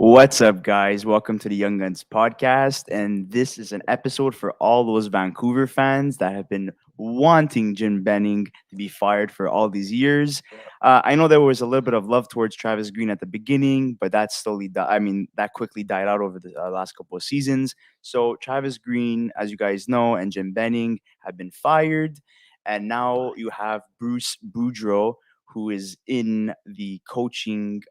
What's up, guys? Welcome to the ynggpodcast. And this is an episode for all those Vancouver fans that have been wanting Jim Benning to be fired for all these years. I know there was a little bit of love towards Travis Green at the beginning, but that that quickly died out over the last couple of seasons. So Travis Green, as you guys know, and Jim Benning have been fired. And now you have Bruce Boudreau, who is in the coaching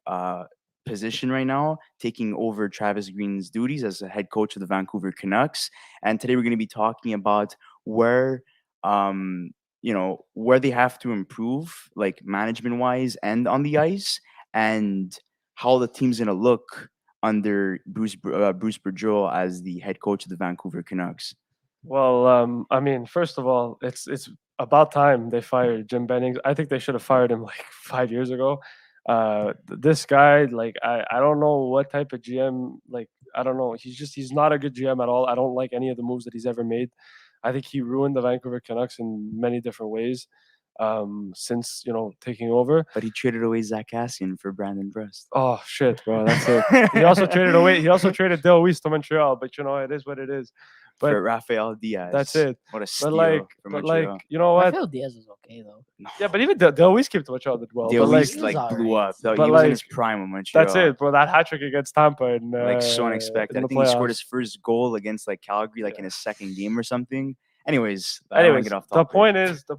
position right now, taking over Travis Green's duties as the head coach of the Vancouver Canucks. And today we're going to be talking about where, where they have to improve, like management wise and on the ice, and how the team's going to look under Bruce Boudreau as the head coach of the Vancouver Canucks. Well, first of all, it's about time they fired Jim Benning. I think they should have fired him like 5 years ago. This guy, like, I don't know what type of GM. Like, I don't know. He's not a good GM at all. I don't like any of the moves that he's ever made. I think he ruined the Vancouver Canucks in many different ways. Since taking over. But he traded away Zach Cassian for Brandon Brust. Oh shit, bro, that's it. He also traded away. He also traded Del Weiss to Montreal, but it is what it is. But for Rafael Diaz. That's it. What a steal for but Montreal. you know what? Rafael Diaz is okay though. Yeah, but even Del Weiss came to Montreal did well. Del But Weiss he was blew alright. up. He But, was in his prime with Montreal. that's it, bro. That hat trick against Tampa and So unexpected. I think he scored his first goal against Calgary, in his second game or something. Anyways, I don't wanna get off the topic.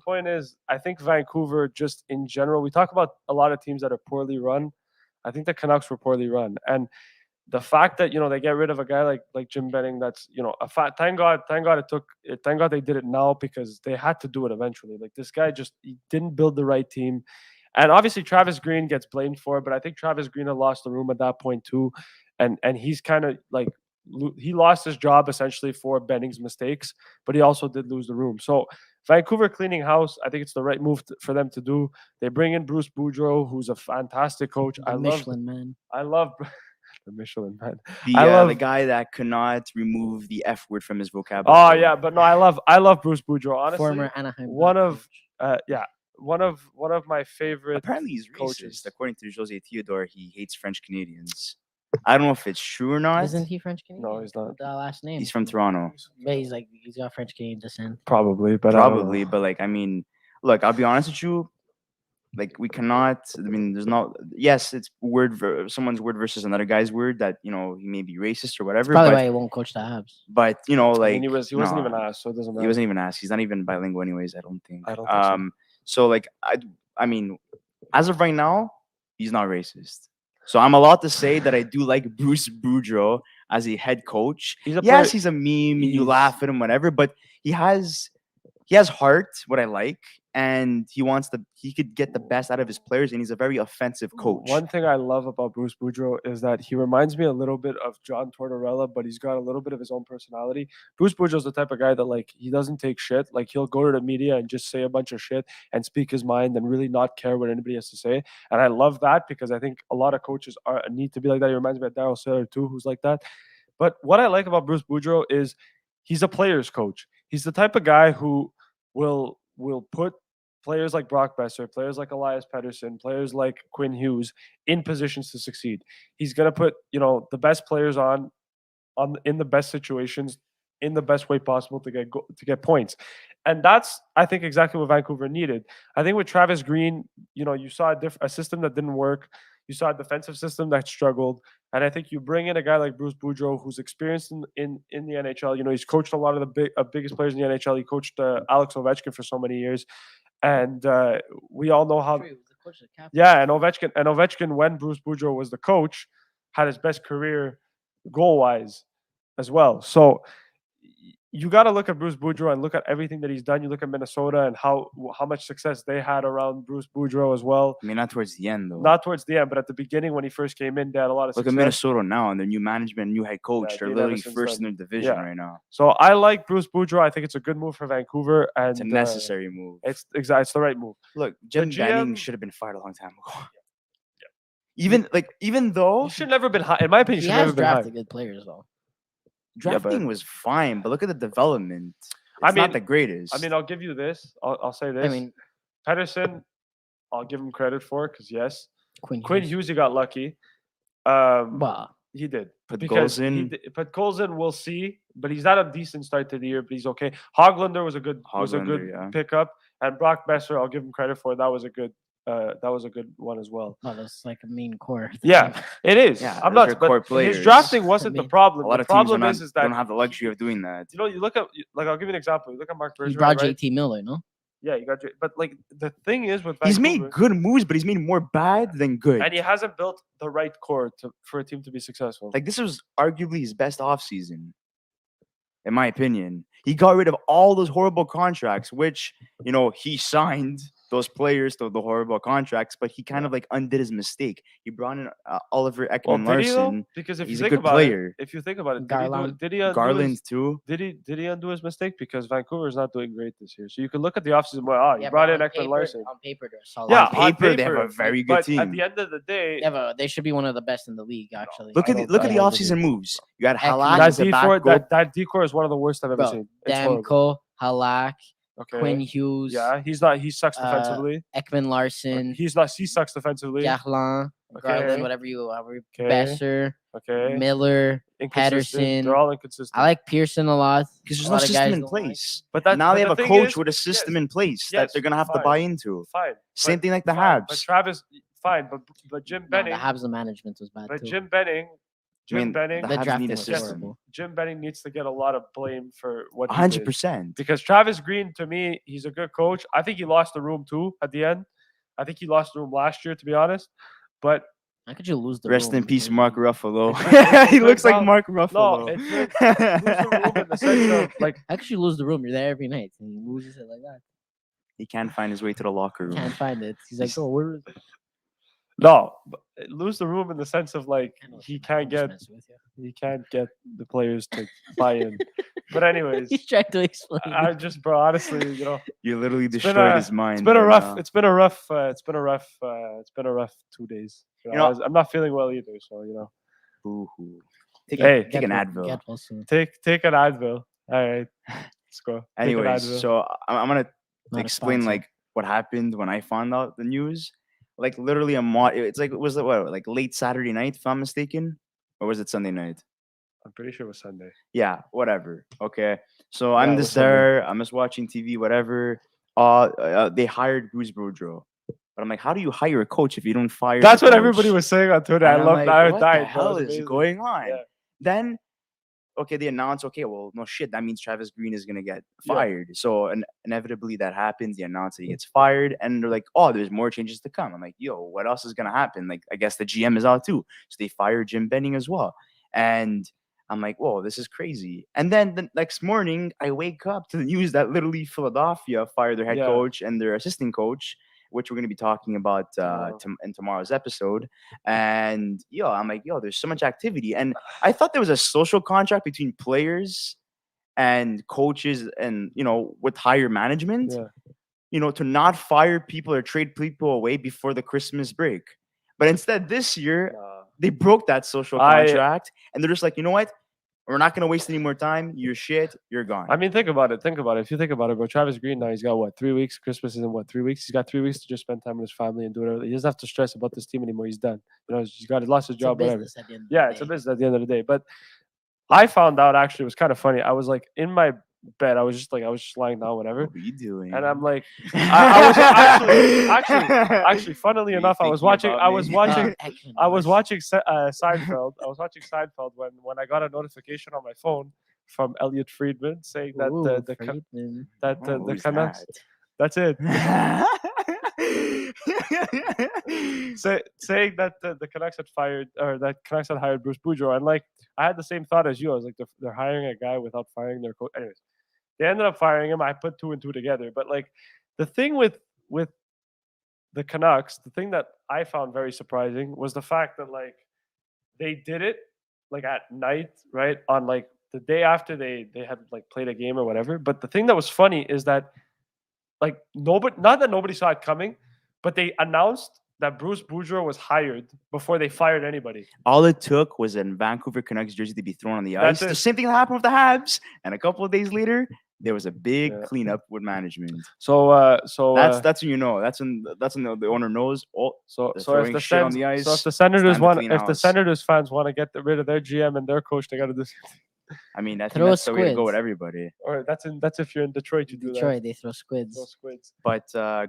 point is, I think Vancouver, just in general, we talk about a lot of teams that are poorly run. I think the Canucks were poorly run, and the fact that they get rid of a guy like Jim Benning, that's a fact. Thank God they did it now, because they had to do it eventually. Like, this guy he didn't build the right team, and obviously Travis Green gets blamed for it, but I think Travis Green had lost the room at that point too, and he's kind of like. He lost his job essentially for Benning's mistakes, but he also did lose the room. So Vancouver cleaning house, I think it's the right move for them to do. They bring in Bruce Boudreau, who's a fantastic coach. The Michelin man. I love the Michelin man. The guy that cannot remove the F word from his vocabulary. Oh yeah, but no, I love Bruce Boudreau. Honestly, Former Anaheim. one of my favorite. Apparently he's coaches. racist. According to Jose Theodore, he hates French Canadians. I don't know if it's true or not. Isn't he French Canadian? No, he's not. The last name. He's from Toronto. But he's got French Canadian descent. Probably, but look, I'll be honest with you. Like, we cannot. I mean, there's not. Yes, it's someone's word versus another guy's word that he may be racist or whatever. That's probably why he won't coach the Habs. But he wasn't even asked, so it doesn't matter. He wasn't even asked. He's not even bilingual, anyways. I don't think. I don't think so. I mean, as of right now, he's not racist. So I'm allowed to say that I do like Bruce Boudreau as a head coach. He's a meme. You laugh at him, whatever. But he has heart. What I like, and he could get the best out of his players, and he's a very offensive coach. One thing I love about Bruce Boudreau is that he reminds me a little bit of John Tortorella, but he's got a little bit of his own personality. Bruce Boudreau's the type of guy that, he doesn't take shit. Like, he'll go to the media and just say a bunch of shit and speak his mind and really not care what anybody has to say. And I love that, because I think a lot of coaches need to be like that. He reminds me of Daryl Sutter too, who's like that. But what I like about Bruce Boudreau is he's a player's coach. He's the type of guy who will put players like Brock Besser, players like Elias Pettersson, players like Quinn Hughes in positions to succeed. He's going to put, the best players on in the best situations, in the best way possible to get points. And that's, I think, exactly what Vancouver needed. I think with Travis Green, you saw a system that didn't work. You saw a defensive system that struggled. And I think you bring in a guy like Bruce Boudreau, who's experienced in the NHL. He's coached a lot of the biggest players in the NHL. He coached Alex Ovechkin for so many years. And we all know how. Yeah, and Ovechkin, when Bruce Boudreau was the coach, had his best career goal-wise as well. So you got to look at Bruce Boudreau and look at everything that he's done. You look at Minnesota and how much success they had around Bruce Boudreau as well. I mean, not towards the end, though. Not towards the end, but at the beginning when he first came in, they had a lot of success. Look at Minnesota now and their new management, new head coach. They're literally first in their division right now. So I like Bruce Boudreau. I think it's a good move for Vancouver. And it's a necessary move. It's the right move. Look, Jim Benning should have been fired a long time ago. Even though he should never been high. In my opinion, he should has never been high. drafted good players though. Drafting was fine, but look at the development. It's not the greatest. I mean, I'll give you this. I'll say this. I mean, Pettersson, I'll give him credit for, because yes, Quinn Hughes, he got lucky. Well, He did. Put Because goals in. But Colson, we'll see. But he's not a decent start to the year, but he's okay. Hoglander was a good Hoglander, yeah. pickup. And Brock Besser, I'll give him credit for it. That was a good one as well. Oh, that's like a mean core. Yeah, it is. Yeah, I'm those not. are But core his players. drafting wasn't the mean, problem. A lot The of teams problem is don't that have the luxury of doing that. you look at like I'll give you an example. You look at Mark He Bergevin, brought right? JT Miller, no? Yeah, you got. But like the thing is with He's Vancouver, made good moves, but he's made more bad than good. and he hasn't built the right core for a team to be successful. Like, this was arguably his best offseason, in my opinion. He got rid of all those horrible contracts, which, he signed those players to the horrible contracts, but he kind of like undid his mistake. He brought in Oliver Well, Ekman did he though? Larson. Because if He's you a think good about player. it, if you think about it, Garland. did he undo Garland his, too. did he undo his mistake? Because Vancouver is not doing great this year. So you can look at the offseason. Well, you brought in Ekman Larson. On paper, they're solid. Yeah, On paper, they have a very good but team. at the end of the day, They should be one of the best in the league, actually. Look at the don't offseason moves. You got Ekman. Halak that as a decor, backup. that decor is one of the worst I've ever Bro, seen. It's horrible. Demko, Halak, Okay. Quinn Hughes, Yeah, he's not. He sucks defensively. Ekman Larson, He's not. He sucks defensively. Garland, Okay. Garland, however Okay. Besser, Okay. Miller. Inconsistent. Patterson. They're all inconsistent. I like Pearson a lot. Because there's A no lot of system guys in don't like place. but that, Now but they the have a thing coach is- with a system yes, in place yes, that they're going to have to fine. buy into. Fine. Same but- thing like the fine, But Habs. Travis, fine. But Jim No, Benning. the Habs, the management was bad But too. Jim Benning. mean, Benning. the The Habs drafting need a was system. horrible. Jim Benning needs to get a lot of blame for what he 100%. did. Because Travis Green, to me, he's a good coach. I think he lost the room too at the end. I think he lost the room last year, to be honest. But How could you lose the Rest room? in peace, Maybe- Mark Ruffalo. It's He good looks like now. Mark Ruffalo. it's good. Lose the room in the sense of like How could you lose the room? You're there every night and he loses it like that. He can't find his way to the locker room. Can't find it. He's like, oh, where is it? no, but lose the room in the sense of like I know he shit, I'm can't just get messing with you. he can't get the players to buy in. But anyways, He's trying to explain. I just bro, honestly, You literally been destroyed a- his mind. it's been a right rough now. it's been a rough 2 days. I'm not feeling well either, so Boo-hoo. Take, Hey. take an Get Advil. Get well soon. take an Advil. All right, let's go. Take an Anyways, Advil. so I'm going to Not a explain sponsor. like what happened when I found out the news. Like literally it's like, it was like late Saturday night, if I'm mistaken, or was it Sunday night? I'm pretty sure it was Sunday. Yeah, whatever. Okay, so Yeah, I'm it was just Sunday. there. I'm just watching TV, whatever. They hired Bruce Boudreau, but I'm like, how do you hire a coach if you don't fire? That's the what coach? everybody was saying on Twitter. And I I'm love like, that. I what died. the That hell was is amazing. going on? Yeah. Then, okay, they announce, okay, well, no shit, that means Travis Green is gonna get Yeah. fired. So inevitably that happens. They announce that he gets fired, and they're like, oh, there's more changes to come. I'm like, yo, what else is gonna happen? Like, I guess the GM is out too, so they fire Jim Benning as well. And I'm like, whoa, this is crazy. And then the next morning, I wake up to the news that literally Philadelphia fired their head Yeah. coach and their assistant coach, which we're going to be talking about Tomorrow. in tomorrow's episode. And I'm like, there's so much activity. And I thought there was a social contract between players and coaches and, with higher management, Yeah. to not fire people or trade people away before the Christmas break. But instead, this year, they broke that social contract, and they're just like, you know what? We're not going to waste any more time. You're shit. You're gone. I mean, think about it. If you think about it, bro, Travis Green now, he's got what, 3 weeks? Christmas is in what, 3 weeks? He's got 3 weeks to just spend time with his family and do whatever. He doesn't have to stress about this team anymore. He's done. He lost his It's a job, whatever. business at the end of Yeah, the it's a day. business at the end of the day. But I found out actually it was kind of funny. I was like in my bed. I was just lying down, whatever. What are you doing? And I'm like, I was actually, funnily Are you enough, I was thinking watching. about I me? was watching. Ekman I was Larson. watching Seinfeld. I was watching Seinfeld when I got a notification on my phone from Elliot Friedman saying that Ooh, the Friedman. Who's Canucks. that? That's it. Saying that the Canucks had fired or that Canucks had hired Bruce Boudreau, and like I had the same thought as you. I was like, they're hiring a guy without firing their coach. Anyways, they ended up firing him. I put 2 and 2 together. But like the thing with the Canucks, the thing that I found very surprising was the fact that like they did it like at night, right? On like the day after they had like played a game or whatever. But the thing that was funny is that like not that nobody saw it coming, but they announced that Bruce Boudreau was hired before they fired anybody. All it took was a Vancouver Canucks jersey to be thrown on the ice. That's The it. same thing that happened with the Habs. And a couple of days later, there was a big Yeah. cleanup with management. So That's when you know. That's when the owner knows. Oh, so they're so if throwing the shit on the ice. so if the It's Senators time to want clean if the house. Senators fans want to get rid of their GM and their coach, they got to do. I mean, I think Throw that's the way to go with squids. everybody. Or that's if you're in Detroit, you do Detroit, they throw that. squids. Those squids. But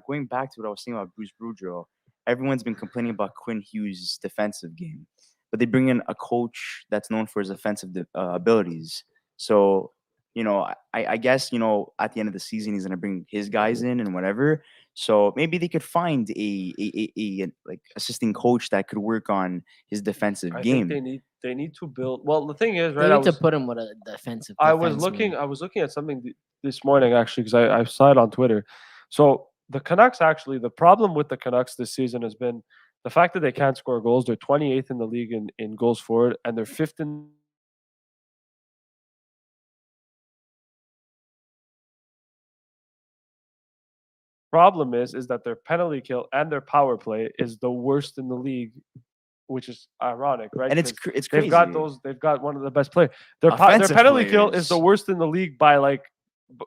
going back to what I was saying about Bruce Boudreau, everyone's been complaining about Quinn Hughes' defensive game, but they bring in a coach that's known for his offensive abilities. So, I guess at the end of the season he's gonna bring his guys in and whatever. So maybe they could find a like assistant coach that could work on his defensive I game. think they need to build. Well, the thing is, They right? need to put him with a defensive. I was looking at something this morning actually because I saw it on Twitter. So the Canucks actually, the problem with the Canucks this season has been the fact that they can't score goals. They're 28th in the league in goals forward, and they're 5th in. Problem is that their penalty kill and their power play is the worst in the league, which is ironic, right? And it's 'Cause it's they've crazy. They've got one of the best players. Their Offensive penalty kill is the players. worst in the league by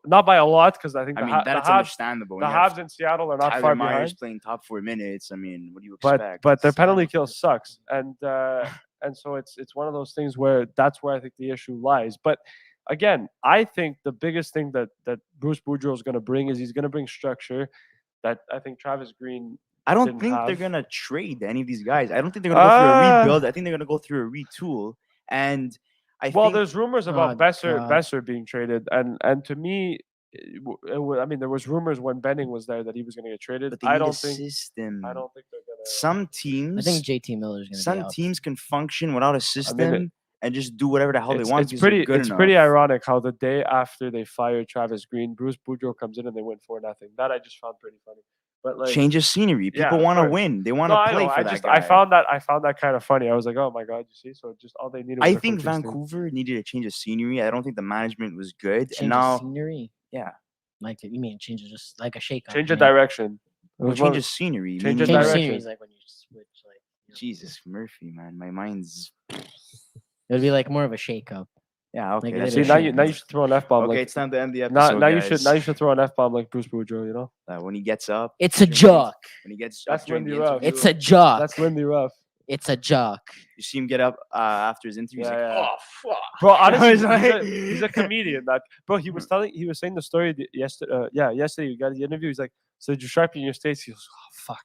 not by a lot because I think I the, mean, the that's Habs understandable. the When you have Habs in Seattle are not Tyler far Myers behind. playing top 4 minutes. I mean, what do you But expect? their It's penalty Seattle. kill sucks, and so it's one of those things where that's where I think the issue lies. But again, I think the biggest thing that Bruce Boudreau is going to bring is he's going to bring structure that I think Travis Green. I don't didn't think they're have. gonna trade any of these guys. I don't think they're gonna go through a Uh, rebuild. I think they're gonna go through a retool. And I Well, think there's rumors Oh, about God. Besser being traded, and to me, I mean, there was rumors when Benning was there that he was going to get traded. but they I need a don't think system. they're gonna. Some I teams, think JT Miller's gonna be some out. teams can function without a system and just do whatever the hell they It's, want it's because they're pretty good it's enough. pretty ironic how the day after they fired Travis Green, Bruce Boudreau comes in and they win 4-0. That I just found pretty funny. But like, Change of scenery. Yeah, People of want to course. win. They want no, to I play know. for I that just guy. I found that kind of funny. I was like, oh my god, you see? So just all they needed. Was I a think coaching staff. Vancouver needed a change of scenery. I don't think the management was good. Change and of now, scenery. yeah, Like you mean change of just like a shake up. Change of direction. It well, was change one- of scenery. change meaning of Change of like- scenery direction. is like when you switch like. Jesus Murphy, man, my mind's It would be like more of a shake up. yeah. Okay, Like, that's See, literally your now shit. you should throw an F bomb. Okay, like, it's time to end the now episode. now guys. you should throw an F bomb like Bruce Boudreau. You know, When he gets up, It's a during the joke. when he gets That's up during Lindy the Ruff. interview, It's a joke. that's Lindy Ruff. It's a joke. you see him get up after his interview. He's Yeah, like, yeah. oh fuck, Bro, honestly, He's he's, like- he's a comedian. That bro, he was saying the story yesterday. Yesterday you got the interview. He's like, so did you sharpen your states? He goes, oh fuck,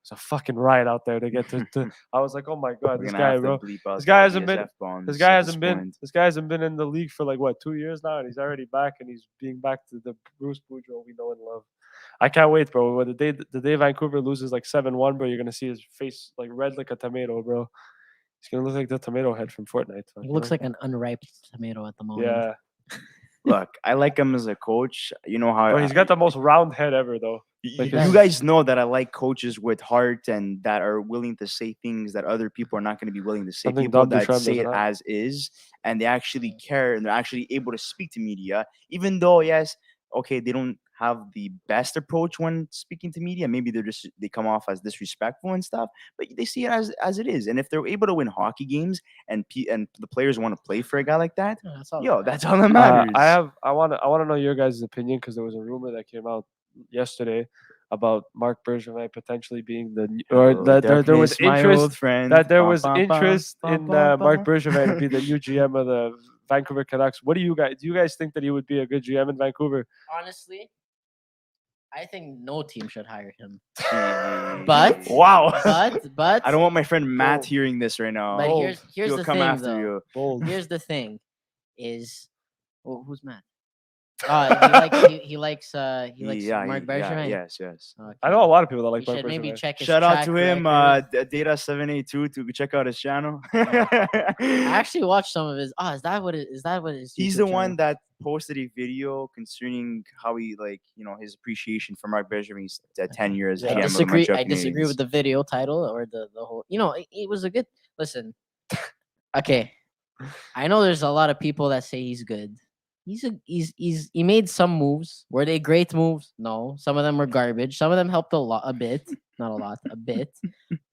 it's a fucking riot out there to get to. I was like, oh my god, We're this gonna guy, have to bro. bleep out This guy all hasn't these been- F-bombs This guy at hasn't been. point. This guy hasn't been in the league for like what 2 years now, and he's already back, and he's being back to the Bruce Boudreau we know and love. I can't wait, bro. When the day Vancouver loses like 7-1, bro, you're gonna see his face like red like a tomato, bro. He's gonna look like the tomato head from Fortnite. He looks like an unripe tomato at the moment. yeah. Look, I like him as a coach. You know how Bro, he's got the most round head ever, though. like you his- guys know that I like coaches with heart and that are willing to say things that other people are not going to be willing to say. Something People Dom that Ducharme say it doesn't have. as is, and they actually care and they're actually able to speak to media, even though yes, okay, they don't have the best approach when speaking to media. Maybe they come off as disrespectful and stuff, but they see it as it is. And if they're able to win hockey games and the players want to play for a guy like that, Yeah, that's all yo, that that's all that matters. I want to know your guys' opinion because there was a rumor that came out yesterday about Marc Bergevin potentially being Oh, that there was darkness, my interest old friend. that there Bum, was bum, interest bum, in bum, Marc bum. Bergevin to be the new GM of the Vancouver Canucks. What do you guys think that he would be a good GM in Vancouver? Honestly, I think no team should hire him. But Wow. But I don't want my friend Matt Bro. hearing this right now. But Oh, here's He'll the come thing, after though. you. Bold. Here's the thing, is who's Matt? He likes Marc Bergevin. Yes. Okay. I know a lot of people that like You Marc should maybe Bergevin. check his Shout out track to him, record. Data782, to check out his channel. I actually watched some of his. Oh, is that what it is? He's the one that posted a video concerning how he his appreciation for Mark Bergevin's tenure as Yeah. GM I of the disagree. Montreal I disagree Canadiens. with the video title or the whole. It was a good listen. Okay, I know there's a lot of people that say he's good. He made some moves. Were they great moves? No. Some of them were garbage. Some of them helped a bit, not a lot, a bit.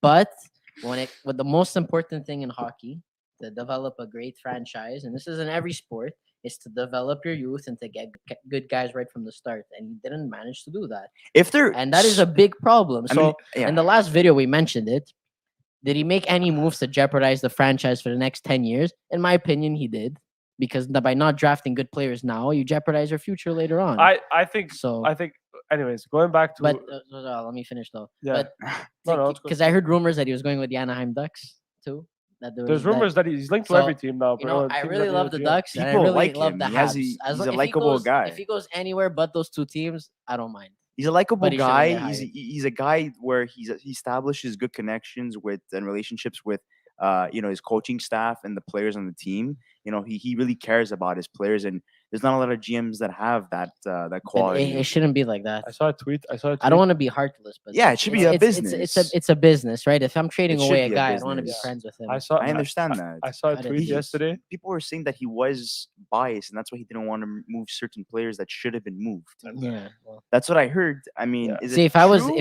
But when the most important thing in hockey to develop a great franchise, and this is in every sport, is to develop your youth and to get good guys right from the start, and he didn't manage to do that, If they're and that is a big problem. I So mean, yeah. in the last video we mentioned it. Did he make any moves to jeopardize the franchise for the next 10 years? In my opinion, he did. Because by not drafting good players now, you jeopardize your future later on. I think So, anyways, going back to but let me finish though. yeah. But it's good. because I heard rumors that he was going with the Anaheim Ducks too. That There's rumors that he's linked to so, every team now. you know, but I teams really that love the GM. Ducks and I People really like love him. the He has Habs. he's As a if he likable goes- guy. If he goes anywhere but those two teams, I don't mind. He's a likable But he shouldn't guy. get hired. He's a guy where he establishes good connections with and relationships with his coaching staff and the players on the team. He really cares about his players, and there's not a lot of GMs that have that But quality. it shouldn't be like that. I saw a tweet. I don't want to be heartless, but Yeah, it should be a business. It's a business, right? If I'm trading It should away a be a guy, I don't want to be business. friends with him. I understand that. I saw a I tweet didn't. yesterday. People were saying that he was biased, and that's why he didn't want to move certain players that should have been moved. Yeah. Well, That's what I heard. I mean, Yeah. is see, it if I was true?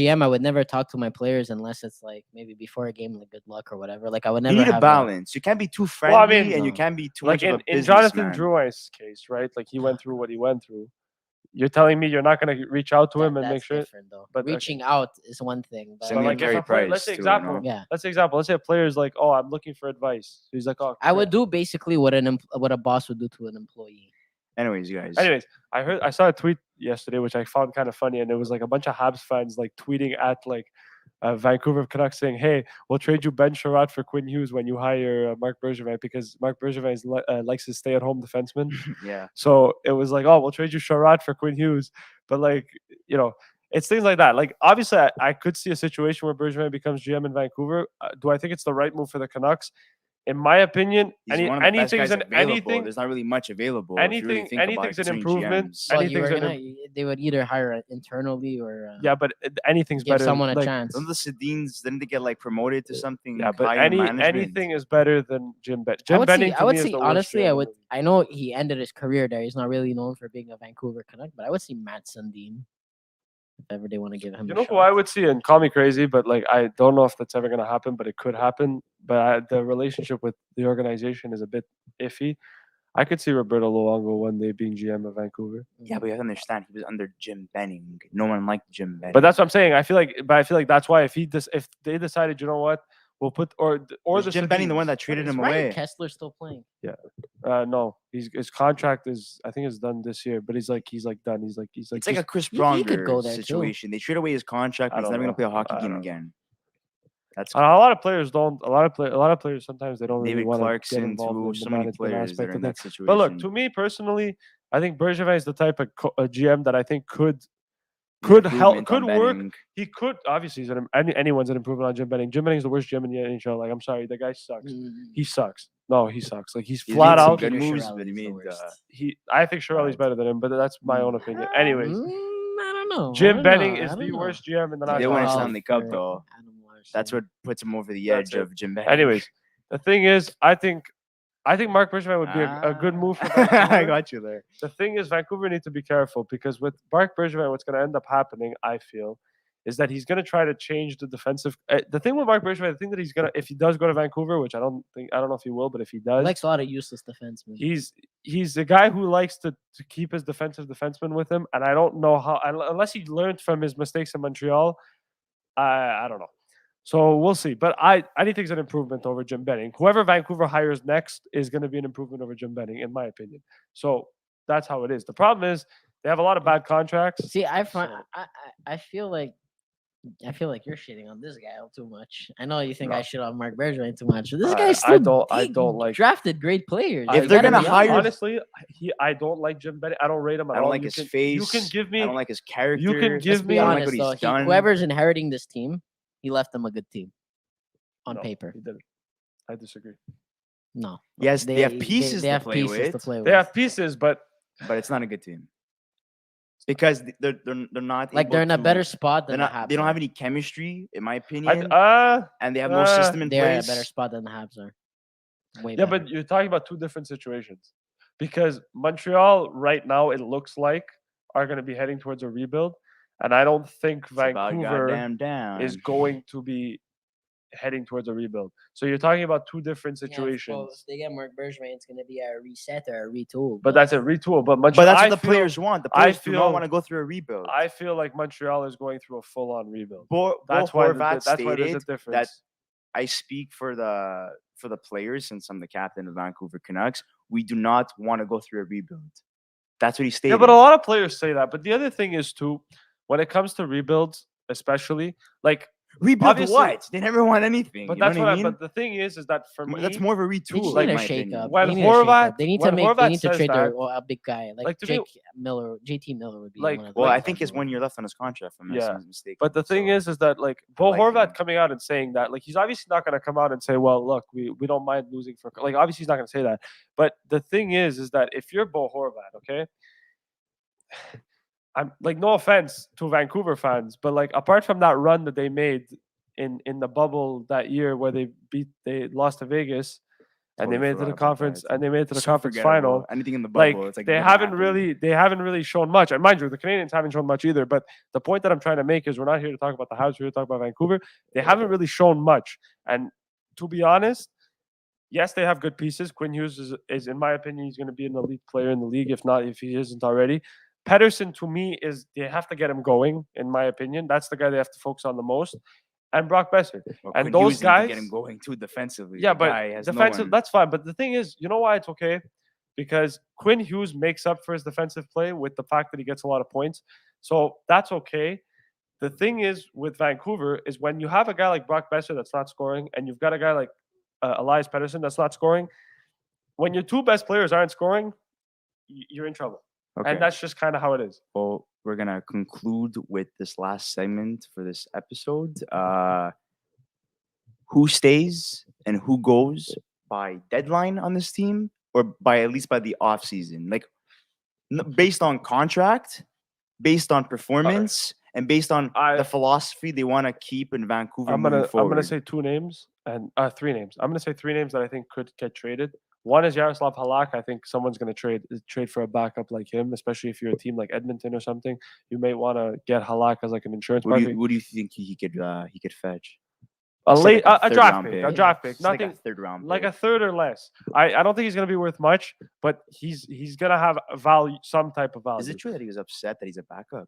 GM, I would never talk to my players unless it's like maybe before a game, like good luck or whatever. Like I would never You need a have balance. You can't be too friendly, Well, I mean, and you No. can't be too Like much of a in Jonathan businessman. Drouin's case, right? Like he went through what he went through. You're telling me you're not going to reach out to him and make that's sure. different though. but, okay. Reaching out is one thing, but Same But with like if Carey a player, Price let's say too, example, yeah, let's say example. Let's say a player's like, oh, I'm looking for advice. So he's like, oh, I would do basically what what a boss would do to an employee. Anyways, you guys. Anyways, I saw a tweet yesterday which I found kind of funny, and it was like a bunch of Habs fans like tweeting at like Vancouver Canucks saying, "Hey, we'll trade you Ben Sherratt for Quinn Hughes when you hire Marc Bergevin because Marc Bergevin likes his stay-at-home defenseman." Yeah. So it was like, "Oh, we'll trade you Sherratt for Quinn Hughes," but like it's things like that. Like obviously, I could see a situation where Bergevin becomes GM in Vancouver. Do I think it's the right move for the Canucks? In my opinion, He's one of the best guys available. anything There's not really much available. If you really think about anything's it, an between improvement. GMs. Well, Anything's they would either hire it internally or Yeah, but anything's give better. someone a like, chance. Don't the Sedins didn't they get like promoted to something Yeah, but higher management? anything is better than Jim Benning. I Jim would Benning say, to I would me is say the worst honestly, GM I in would. the league. I know he ended his career there. He's not really known for being a Vancouver Canuck, but I would see Matt Sundin if ever they want to give him. You a know shot. who I would see, and call me crazy, but like I don't know if that's ever gonna happen, but it could happen. But the relationship with the organization is a bit iffy. I could see Roberto Luongo one day being GM of Vancouver. Yeah, but you have to understand he was under Jim Benning. No one liked Jim Benning. But that's what I'm saying. I feel like that's why if they decided, you know what, we'll put or was the Jim Benning the one that But traded is him Ryan away. Kessler still playing? no, his contract is I think is done this year, but he's like done. He's like It's like a Chris he could go Pronger there, too. situation. They trade away his contract, I but he's never don't gonna play a know. hockey I game don't know. again. That's a lot of players don't. A lot of players sometimes they don't really David want to get Clarkson involved too. in So the many management players that aspect are of in it. that situation. But look, to me personally, I think Bergevin is the type of GM that I think could There's help, improvement could on work. Benning. He could obviously anyone's an improvement on Jim Benning. Jim Benning's the worst GM in the NHL. Like I'm sorry, the guy sucks. He sucks. No, he sucks. Like he's He's flat made some out. good Peter moves, Chiarelli's but he the made worst. I think Shirley's Right. better than him, but that's my own opinion. Anyways, I don't know. I Jim don't Benning know. is I the don't know. worst GM in the They National won a Hockey Stanley League. Cup for though. Adam Larson. That's what puts him over the That's edge it. of Jim Benning. Anyways, the thing is, I think Marc Bergevin would be a good move for I Vancouver. got you there. The thing is, Vancouver need to be careful because with Marc Bergevin, what's going to end up happening, I feel, is that he's going to try to change the defensive. The thing with Marc Bergevin, the thing that he's going to, if he does go to Vancouver, which I don't know if he will, but if he He does, likes a lot of useless defensemen. he's the guy who likes to keep his defensive defenseman with him, and I don't know how unless he learned from his mistakes in Montreal. I don't know. So we'll see. But I think it's an improvement over Jim Benning. Whoever Vancouver hires next is going to be an improvement over Jim Benning, in my opinion. So that's how it is. The problem is they have a lot of bad contracts. See, I find So- I feel like you're shitting on this guy too much. I know you think No. I shit on Marc Bergevin too much, but this I- guy's I still don't like- drafted great players. If You they're gotta gonna be hire- honest. honestly, I don't like Jim Benning. I don't rate him at I all. don't like You his can- face. You can give me. I don't like his character. You can Let's give be me. I don't like honest what though. he's done. Whoever's inheriting this team, he left them a good team on No, paper. He didn't. I disagree. No. Yes, they have pieces they to have play pieces to with. play with. They have pieces, but but it's not a good team because they're not like able they're in a to- better spot They're than the not. Habs. They don't are. have any chemistry, in my opinion, I and they have no system in They're in a place. better spot than the Habs are. Way yeah, better. but you're talking about two different situations because Montreal right now it looks like are going to be heading towards a rebuild, and I don't think It's about Vancouver goddamn down. is going to be heading towards a rebuild. So you're talking about two different Yeah, situations. well, if they get Mark Bergevin, it's gonna be a reset or a retool. But that's a retool. But But that's what I the feel, players want. The I players do not feel- want to go through a rebuild. I feel like Montreal is going through a full-on rebuild. Bo That's why. Horvat That's why there's a stated difference. that I speak for the players since I'm the captain of Vancouver Canucks. We do not want to go through a rebuild. That's what he stated. Yeah, but a lot of players say that. But the other thing is too, when it comes to rebuilds, especially like rebuild obviously- what? They never want anything. But you know that's what I mean? But the thing is that for me, That's more of a They retool. just in need a my shake opinion. up. When They need a shake Horvat- up. They need when to make. Horvat They need to says trade their that, a big guy like to me- Jake Miller. JT Miller would be Like- one of the Well, I guys think that it's would- 1 year left on his contract. If I'm Yeah. not mistaken. But the thing So, is that like Bo like Horvat him. coming out and saying that, like he's obviously not going to come out and say, well, look, we don't mind losing for like obviously he's not going to say that. But the thing is that if you're Bo Horvat, okay, I'm like no offense to Vancouver fans, but like apart from that run that they made in the bubble that year where they lost to Vegas and they Totally made it to forgot the about conference that. and they made it to the so conference forgettable. final. Anything in the Like bubble, it's like they never haven't happened. really shown much. And mind you, the Canadians haven't shown much either. But the point that I'm trying to make is we're not here to talk about the Habs. We're here to talk about Vancouver. They haven't really shown much. And to be honest, yes, they have good pieces. Quinn Hughes is in my opinion, he's going to be an elite player in the league, if he isn't already. Pearson, to me, they have to get him going, in my opinion. That's the guy they have to focus on the most. And Brock Besser. Well, and Quinn those Hughes need to guys get him going too defensively. Yeah, The but guy has no defensive, one- that's fine. But the thing is, you know why it's okay? Because Quinn Hughes makes up for his defensive play with the fact that he gets a lot of points. So that's okay. The thing is with Vancouver is when you have a guy like Brock Besser that's not scoring, and you've got a guy like Elias Pettersson that's not scoring, when your two best players aren't scoring, you're in trouble. Okay. And that's just kind of how it is. Well, we're gonna conclude with this last segment for this episode. Who stays and who goes by deadline on this team, or by at least by the off season? Like based on contract, based on performance, and based on the philosophy they want to keep in Vancouver. I'm moving gonna forward. say two names and 3 names. I'm gonna say 3 names that I think could get traded. One is Yaroslav Halak. I think someone's going to trade for a backup like him, especially if you're a team like Edmonton or something. You may want to get Halak as like an insurance. What do you think he could fetch? A It's late like a third draft round pick, pick. a draft pick, It's like nothing a third round, like pick. a third or less. I don't think he's going to be worth much, but he's going to have a value, some type of value. Is it true that he was upset that he's a backup?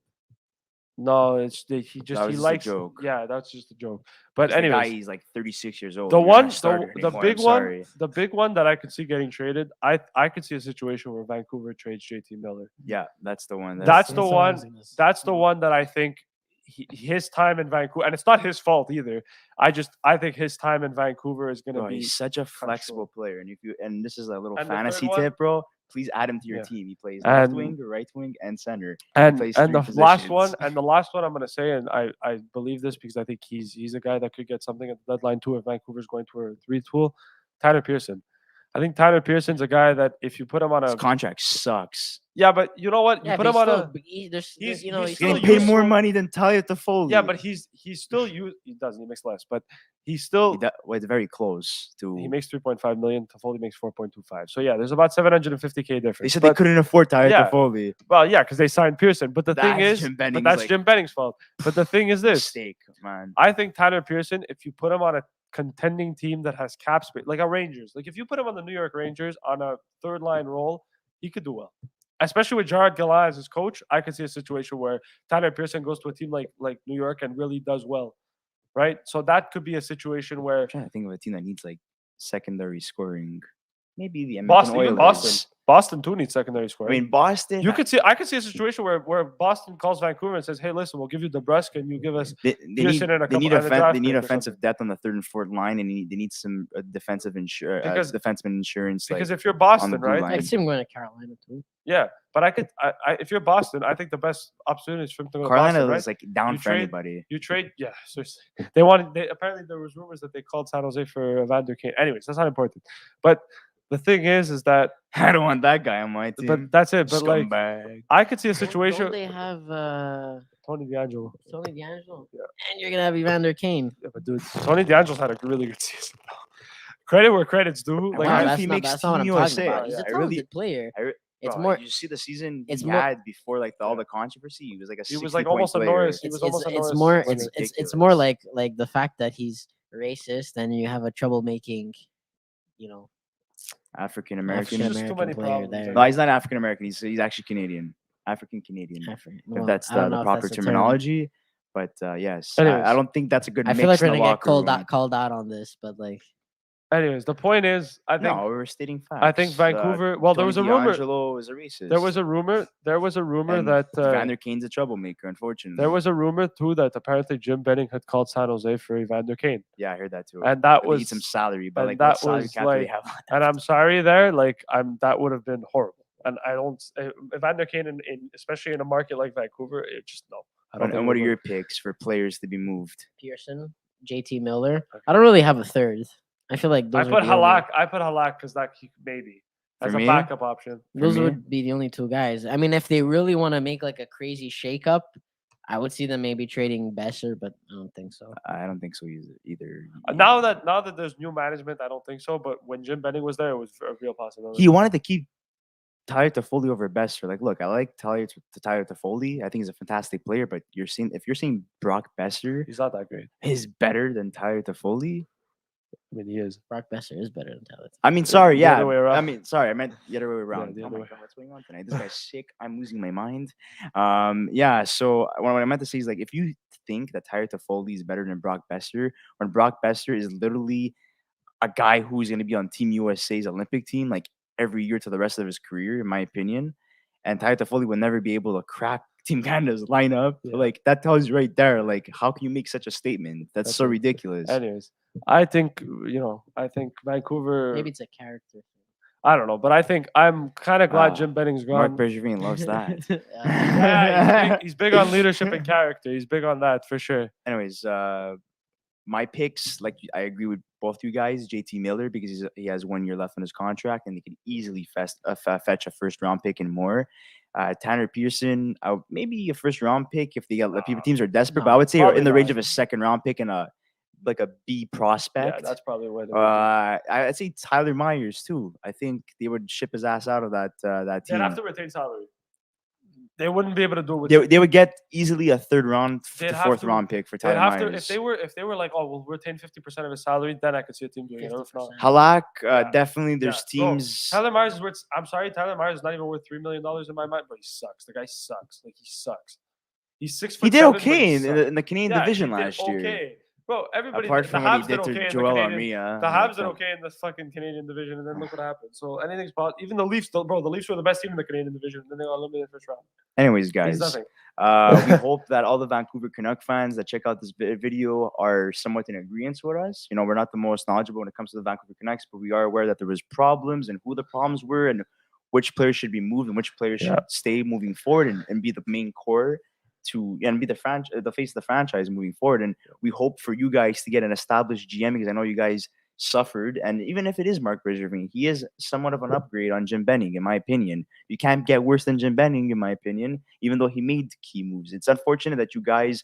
No, he was he just a likes. joke. Yeah, that's just a joke. But The guy, anyways, he's like 36 years old. the You're not one, a starter the anymore, big I'm one, sorry. the big one that I could see getting traded. I could see a situation where Vancouver trades JT Miller. Yeah, that's the one. That's the what I was one. gonna say. That's the one that I think his time in Vancouver, and it's not his fault either. I think his time in Vancouver is going to Bro, be. he's such a flexible player, and this is a little And the third fantasy one- tip, bro. Please add him to your Yeah. team. He plays left And- wing, right wing, and center. And plays and three the last one, positions. I'm going to say, and I believe this because I think he's a guy that could get something at the deadline too if Vancouver's going to a retool. Tanner Pearson. I think Tanner Pearson's a guy that if you put him on His a contract sucks. yeah, but you know what? You Yeah, put but him on a there's, he's- you know, he's he's still Getting paid more useful. money than Talia Toffoli. yeah, but he's still he doesn't. He makes less, but he's still it's very close to. he makes 3.5 million. Toffoli makes 4.25. So yeah, there's about 750K difference. They said they But- couldn't afford Talia yeah. Toffoli. Well, yeah, because they signed Pearson. But the thing That's is, Jim but Benning's, that's like, Jim Benning's fault. But the thing is this: Mistake, man. I think Tanner Pearson, if you put him on a contending team that has cap space, like a Rangers, like if you put him on the New York Rangers on a third line role, he could do well. Especially with Jared Gallant as his coach, I could see a situation where Tanner Pearson goes to a team like New York and really does well, right? So that could be a situation where I'm trying to think of a team that needs like secondary scoring. Maybe the Edmonton Boston, Oilers. even Boston too needs secondary I scoring. mean, Boston. I could see a situation where Boston calls Vancouver and says, "Hey, listen, we'll give you DeBrusque and you give us." They Pearson and a couple- and a draft they need pick or offensive something. depth on the third and fourth line, and they need some defensive Because- defenseman insurance. Because like, if you're Boston, blue right? line. I see him going to Carolina too. Yeah, but if you're Boston, I think the best opportunity is for him to go to Carolina Boston, right? is like down You for trade- anybody. You trade, yeah. Seriously, apparently there was rumors that they called San Jose for Evander Kane. Anyways, that's not important. But the thing is that I don't want that guy on my team. but that's it. But like, Scumbag. I could see a Don't situation. they have Tony DeAngelo. Tony DeAngelo? Yeah. And you're gonna have Evander Kane. Yeah, but dude, Tony DeAngelo's had a really good season. Credit where credit's due. I Like, wonder I- if that's he not, makes that's not what I'm Team talking USA. about. He's Yeah, a I really- talented player. It's Bro, more. You see the season it's he more- had before like all Yeah. the controversy. He was like a He was 60 like point almost a player. Norris. He It's, was it's, almost a it's Norris more. winner. It's more like the fact that he's racist, and you have a troublemaking, you know, African There's African American. just too American many player problems. there. No, he's not African American. He's actually Canadian. African Canadian. If Well, that's I don't the know if proper that's a term. terminology. But yes, I Anyways. don't think that's a good I mix feel like we're in the gonna get locker room. called out on this, but like, Anyways, the point is, I think No, we're stating facts. I think Vancouver. Well, there Tony was a rumor. D'Angelo is a racist. There was a rumor. There was a rumor and that Evander Kane's a troublemaker. Unfortunately, there was a rumor too that apparently Jim Benning had called San Jose for Evander Kane, Yeah, I heard that too. and that But they was need some salary, but and like that what salary was cap do they like- have? and I'm sorry there, like that would have been horrible. And I don't Evander Kane in especially in a market like Vancouver, it just no. I don't And think what it are would your work. picks for players to be moved? Pearson, JT Miller. I don't really have a third. I feel like I those put would be only- Halak. I put Halak because that maybe as For a me? backup option. Those me? would be the only two guys. I mean, if they really want to make like a crazy shakeup, I would see them maybe trading Besser, but I don't think so. I don't think so either. Now that there's new management, I don't think so. But when Jim Benning was there, it was a real possibility. He wanted to keep Tyler Toffoli over Besser. Like, look, I like Tyler Toffoli. I think he's a fantastic player, but if you're saying Brock Besser He's not that great. is better than Tyler Toffoli, I mean, he is. Brock Besser is better than Tyler. I mean, sorry, The yeah. other way around. I mean, sorry, I meant the other way around. the Oh other my way. god, what's going on tonight? This guy's sick. I'm losing my mind. Yeah. So what I meant to say is like, if you think that Tyler Toffoli is better than Brock Besser, when Brock Besser is literally a guy who's going to be on Team USA's Olympic team like every year to the rest of his career, in my opinion, and Tyler Toffoli will never be able to crack Team Canada's lineup. Yeah. Like that tells you right there. Like, how can you make such a statement? That's so That's ridiculous. Anyways, I think Vancouver. Maybe it's a character. I don't know, but I think I'm kind of glad Ah, Jim Benning's Mark gone. Bergevin loves that. Yeah, he's big on leadership and character. He's big on that for sure. Anyways, my picks, like I agree with both you guys. JT Miller because he has 1 year left on his contract, and he can easily fetch a first round pick and more. Tanner Pearson, maybe a first round pick if they got teams are desperate, but I would say probably in the range not. of a second round pick and a B prospect. Yeah, that's probably where they would be. I'd say Tyler Myers too. I think they would ship his ass out of that They'd team. have to retain salary. They wouldn't be able to do it with. They would get easily a third round They'd to have fourth to- round pick for They'd Tyler have Myers. to if they were like, oh, we'll retain 50% of his salary, then I could see a team doing it. If not, 50%. Halak, Yeah. definitely. There's Yeah, bro, teams. Tyler Myers is worth. I'm sorry, Tyler Myers is not even worth $3 million in my mind, but he sucks. The guy sucks. Like he sucks. He's 6 foot. He did 7, but okay in sucks. in the Canadian Yeah, division he did last year. okay. Bro, everybody. Apart the from what he Habs did did to okay in Joel the Canadian. Armia. The Habs did okay in the fucking Canadian division, and then look what happened. So anything's possible. Even the Leafs, bro, the Leafs were the best team in the Canadian division, and then they got eliminated first round. Anyways, Means guys, nothing. we hope that all the Vancouver Canuck fans that check out this video are somewhat in agreement with us. You know, we're not the most knowledgeable when it comes to the Vancouver Canucks, but we are aware that there was problems and who the problems were and which players should be moved and which players should stay moving forward and be the main core and be the face of the franchise moving forward. And we hope for you guys to get an established GM because I know you guys suffered. And even if it is Mark Bergevin, he is somewhat of an upgrade on Jim Benning, in my opinion. You can't get worse than Jim Benning, in my opinion, even though he made key moves. It's unfortunate that you guys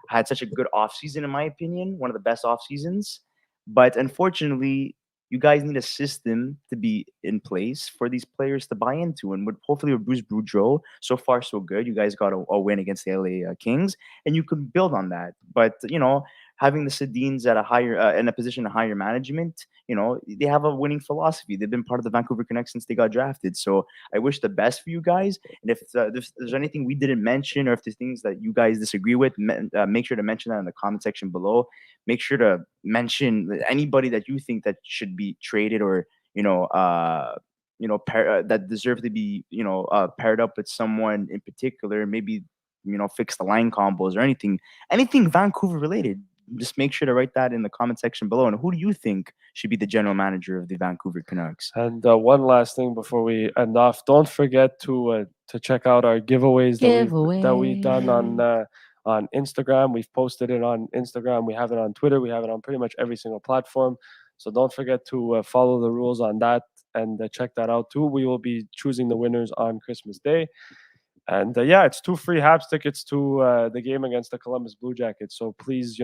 had such a good offseason, in my opinion, one of the best off seasons. But unfortunately, you guys need a system to be in place for these players to buy into. And hopefully with Bruce Boudreau, so far so good. You guys got a win against the LA Kings, and you can build on that. But having the Sedins at a higher in a position of higher management, they have a winning philosophy. They've been part of the Vancouver Canucks since they got drafted. So I wish the best for you guys. And if there's anything we didn't mention, or if there's things that you guys disagree with, make sure to mention that in the comment section below. Make sure to mention anybody that you think that should be traded or that deserve to be paired up with someone in particular. Maybe fix the line combos or anything Vancouver related. Just make sure to write that in the comment section below. And who do you think should be the general manager of the Vancouver Canucks? And one last thing before we end off, don't forget to check out our giveaways that we've done on Instagram. We've posted it on Instagram. We have it on Twitter. We have it on pretty much every single platform. So don't forget to follow the rules on that and check that out too. We will be choosing the winners on Christmas Day. And it's 2 free Habs tickets to the game against the Columbus Blue Jackets. So please,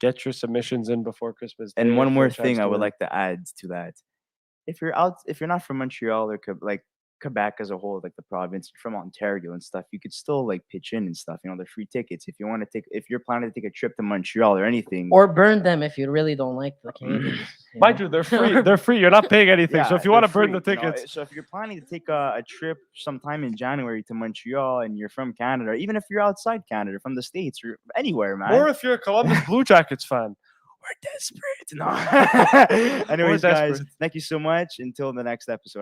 get your submissions in before Christmas Day. And one for more a chance thing to I would win. like to add to that. If you're not from Montreal or Quebec as a whole, like the province, from Ontario and stuff, you could still like pitch in and stuff. You know, the free tickets if you want to take, if you're planning to take a trip to Montreal or anything. Or burn them if you really don't like the Canadians. Mind you, they're free. They're free. You're not paying anything. So if you they're want to burn the free, you know. tickets, So if you're planning to take a trip sometime in January to Montreal and you're from Canada, even if you're outside Canada, from the States or anywhere, man, or if you're a Columbus Blue Jackets fan, we're desperate. No. Anyways, guys, desperate. thank you so much. Until the next episode.